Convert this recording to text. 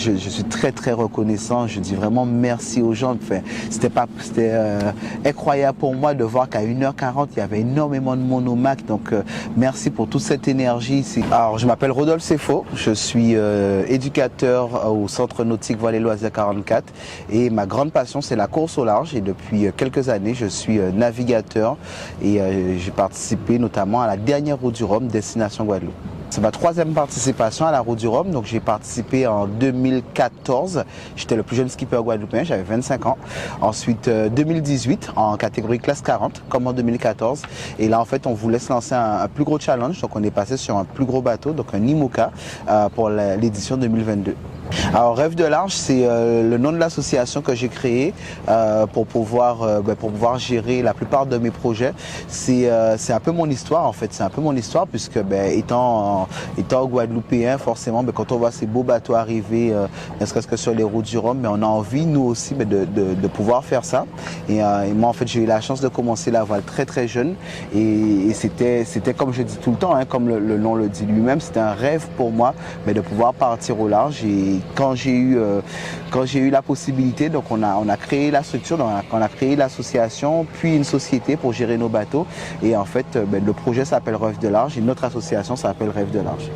Je suis très très reconnaissant, je dis vraiment merci aux gens. Enfin, c'était incroyable pour moi de voir qu'à 1h40 il y avait énormément de monde au MAC, donc merci pour toute cette énergie ici. Alors je m'appelle Rodolphe Sefo, je suis éducateur au Centre Nautique Voile Loisirs 44 et ma grande passion c'est la course au large et depuis quelques années je suis navigateur et j'ai participé notamment à la dernière Route du Rhum destination Guadeloupe. C'est ma 3e participation à la Route du Rhum, donc j'ai participé en 2014, j'étais le plus jeune skipper guadeloupéen, j'avais 25 ans. Ensuite 2018 en catégorie classe 40, comme en 2014. Et là en fait on voulait se lancer un plus gros challenge, donc on est passé sur un plus gros bateau, donc un IMOCA pour l'édition 2022. Alors Rêve de large, c'est le nom de l'association que j'ai créé pour pouvoir gérer la plupart de mes projets. C'est un peu mon histoire en fait, c'est un peu mon histoire puisque étant guadeloupéen, forcément quand on voit ces beaux bateaux arriver, ne serait-ce que sur les routes du Rhum, on a envie nous aussi de pouvoir faire ça. Et moi en fait j'ai eu la chance de commencer la voile très très jeune et c'était comme je dis tout le temps, hein, comme le nom le dit lui-même, c'était un rêve pour moi de pouvoir partir au large. Et quand j'ai eu la possibilité, donc on a créé la structure, donc on a créé l'association, puis une société pour gérer nos bateaux. Et en fait, le projet s'appelle Rêve de large et notre association s'appelle Rêve de large.